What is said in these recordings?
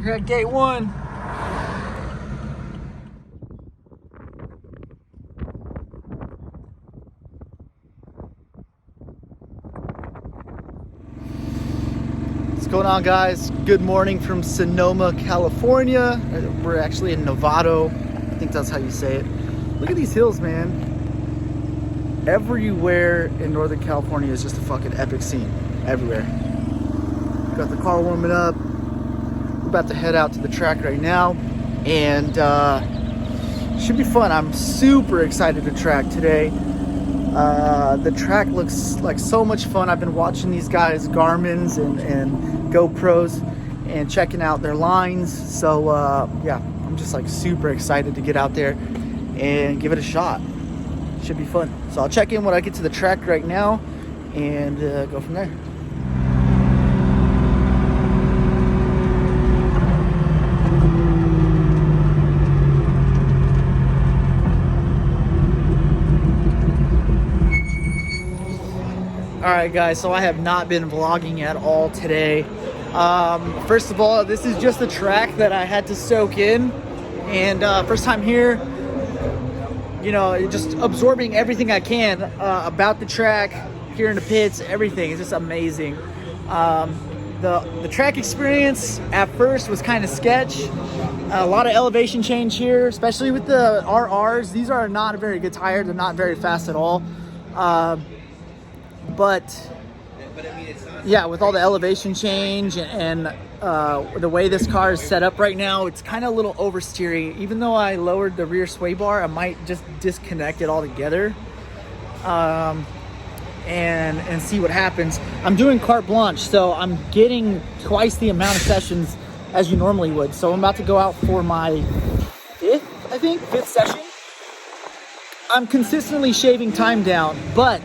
You're at gate 1. What's going on, guys? Good morning from Sonoma, California. We're actually in Novato. I think that's how you say it. Look at these hills, man. Everywhere in Northern California is just a fucking epic scene. Everywhere. Got the car warming up. We're about to head out to the track right now, and should be fun. I'm super excited to track today. The track looks like so much fun. I've been watching these guys, Garmin's and GoPros, and checking out their lines. So yeah, I'm just like super excited to get out there and give it a shot. Should be fun. So I'll check in when I get to the track right now and go from there. Alright guys, so I have not been vlogging at all today. First of all, this is just a track that I had to soak in, and first time here, you know, just absorbing everything I can about the track, here in the pits, everything is just amazing. The track experience at first was kind of sketch. A lot of elevation change here, especially with the RRs. These are not a very good tire. They're not very fast at all. But yeah, with all the elevation change and the way this car is set up right now, it's kind of a little oversteery. Even though I lowered the rear sway bar, I might just disconnect it altogether and see what happens. I'm doing carte blanche, so I'm getting twice the amount of sessions as you normally would. So I'm about to go out for my fifth session. I'm consistently shaving time down, but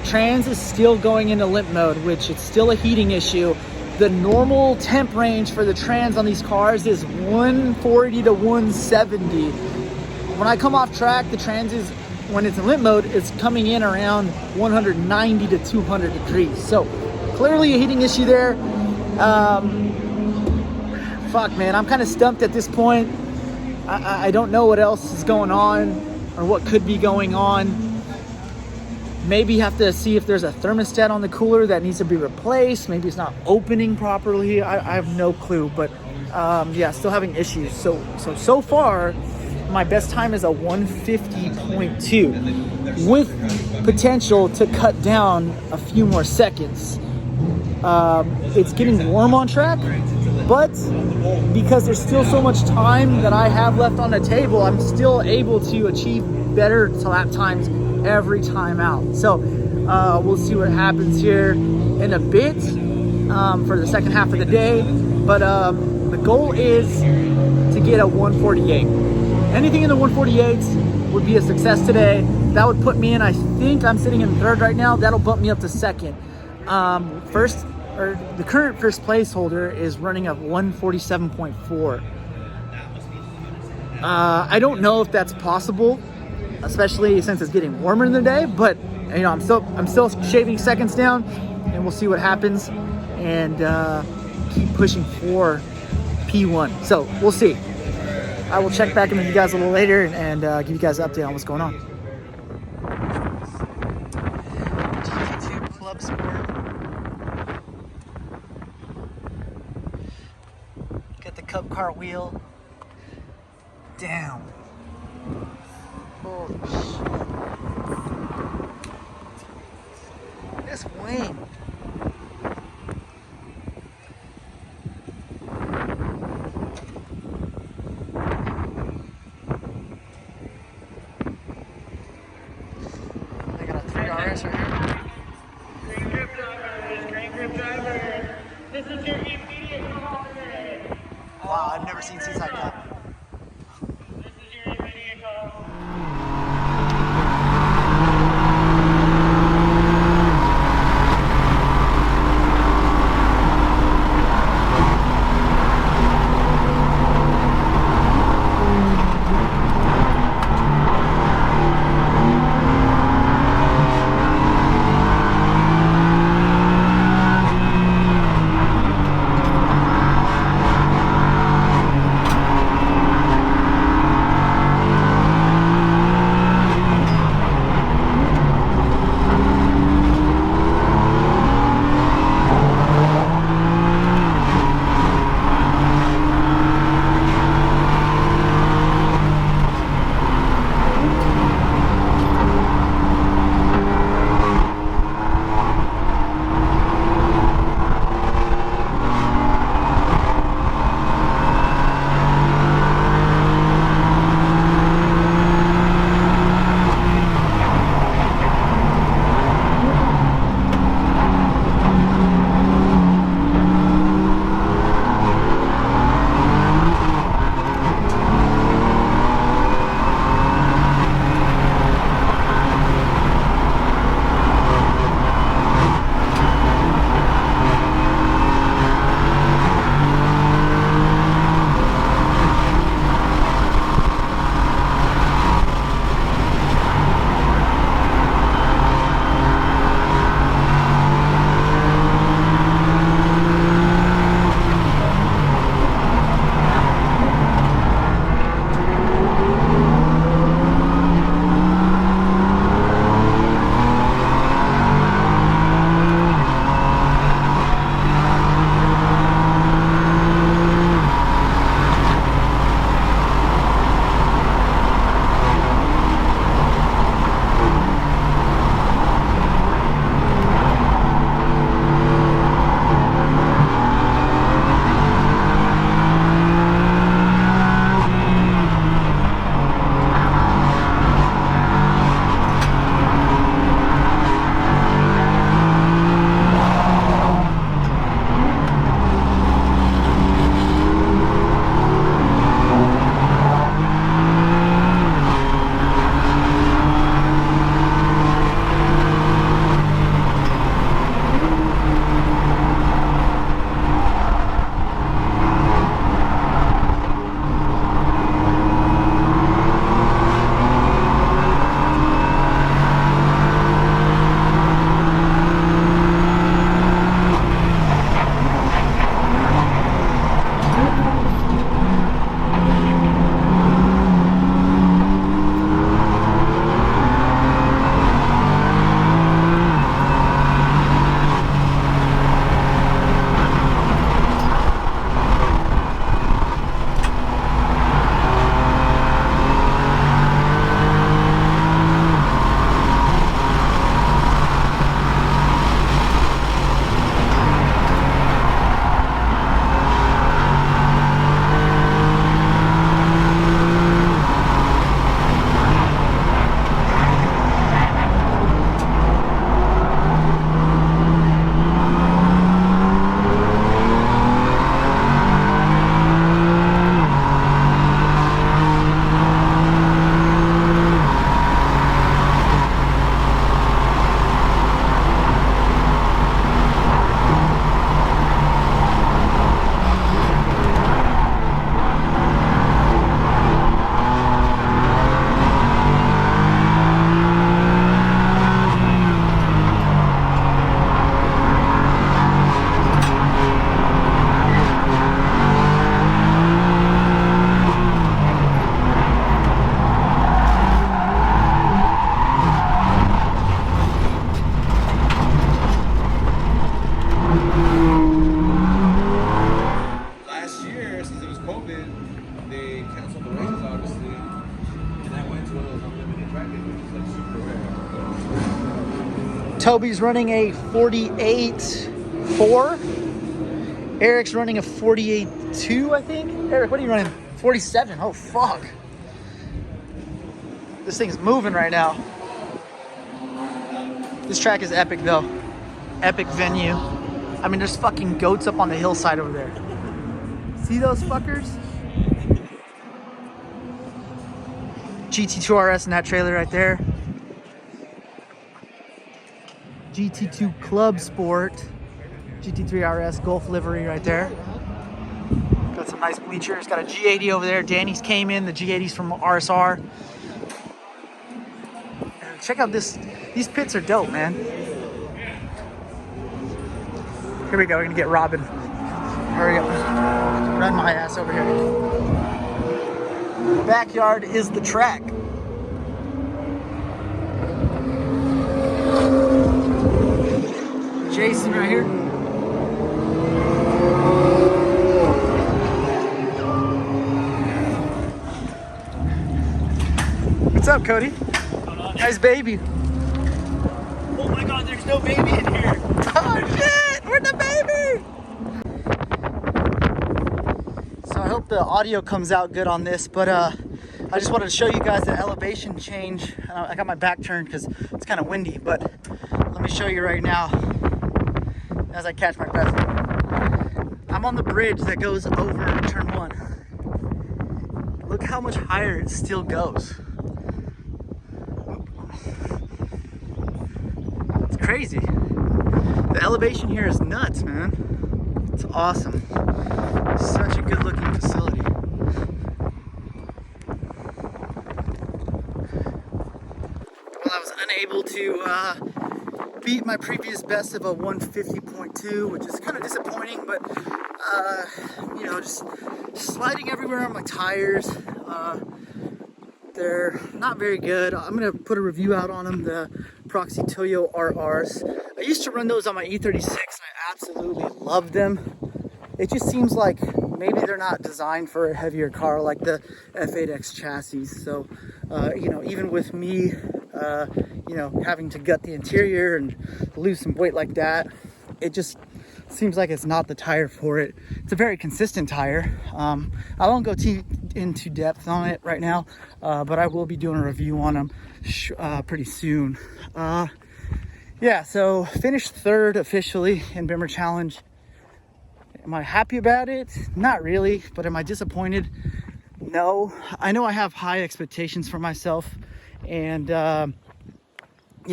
trans is still going into limp mode, which it's still a heating issue. The normal temp range for the trans on these cars is 140 to 170. When I come off track, the trans is, when it's in limp mode, it's coming in around 190 to 200 degrees. So clearly a heating issue there. Fuck, man, I'm kind of stumped at this point. I don't know what else is going on or what could be going on. Maybe have to see if there's a thermostat on the cooler that needs to be replaced. Maybe it's not opening properly. I have no clue, but yeah, still having issues. So far, my best time is a 150.2 with potential to cut down a few more seconds. It's getting warm on track, but because there's still so much time that I have left on the table, I'm still able to achieve better lap times every time out. So we'll see what happens here in a bit for the second half of the day, but the goal is to get a 148. Anything in the 148s would be a success today. That would put me in, I think I'm sitting in third right now. That'll bump me up to second. The current first place holder is running at 147.4. I don't know if that's possible, especially since it's getting warmer in the day, but you know, I'm still shaving seconds down, and we'll see what happens, and keep pushing for P1. So we'll see. I will check back in with you guys a little later and give you guys an update on what's going on. GT2 Club Sport. Got the cup car wheel. Damn. Holy shit. This wing. They got a 3RS right here. Green grip driver. This is your immediate call today. Wow, I've never seen seats like that. This is your immediate call. Toby's running a 48.4. Eric's running a 48.2, I think. Eric, what are you running? 47. Oh, fuck. This thing's moving right now. This track is epic, though. Epic venue. I mean, there's fucking goats up on the hillside over there. See those fuckers? GT2 RS in that trailer right there. GT2 Club Sport. GT3 RS Golf livery right there. Got some nice bleachers. Got a G80 over there. Danny's came in. The G80's from RSR. Check out this. These pits are dope, man. Here we go. We're gonna get Robin. Hurry up. Run my ass over here. Backyard is the track. Jason right here. What's up, Cody? Nice baby. Oh my god, there's no baby in here. Oh shit, where's the baby? So I hope the audio comes out good on this, but I just wanted to show you guys the elevation change. I got my back turned because it's kind of windy, but let me show you right now as I catch my breath. I'm on the bridge that goes over turn 1. Look how much higher it still goes. It's crazy. The elevation here is nuts, man. It's awesome. Such a good looking facility. Well, I was unable to beat my previous best of a 150.2, which is kind of disappointing, but you know, just sliding everywhere on my tires. They're not very good. I'm gonna put a review out on them, the Proxy Toyo RRs. I used to run those on my E36 and I absolutely loved them. It just seems like maybe they're not designed for a heavier car like the F8X chassis. So, you know, even with me, you know, having to gut the interior and lose some weight like that, it just seems like it's not the tire for it. It's a very consistent tire. I won't go into depth on it right now, but I will be doing a review on them pretty soon. Yeah, so finished 3rd officially in Bimmer Challenge. Am I happy about it? Not really, but am I disappointed? No. I know I have high expectations for myself, and you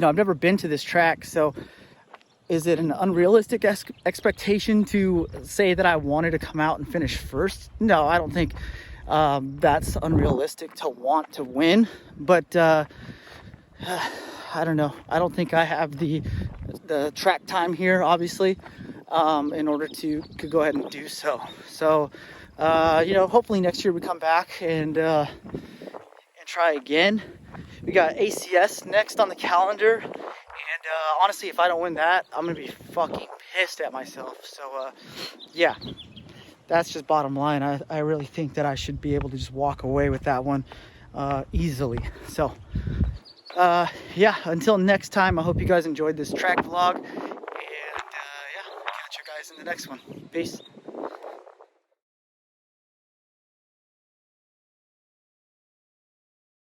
know, I've never been to this track, so is it an unrealistic expectation to say that I wanted to come out and finish first? No, I don't think that's unrealistic to want to win, but I don't know. I don't think I have the track time here, obviously, in order to go ahead and do so. So, you know, hopefully next year we come back and try again. We got ACS next on the calendar, and honestly, if I don't win that, I'm gonna be fucking pissed at myself. So, yeah, that's just bottom line. I really think that I should be able to just walk away with that one easily. So, yeah, until next time, I hope you guys enjoyed this track vlog, and yeah, I'll catch you guys in the next one. Peace.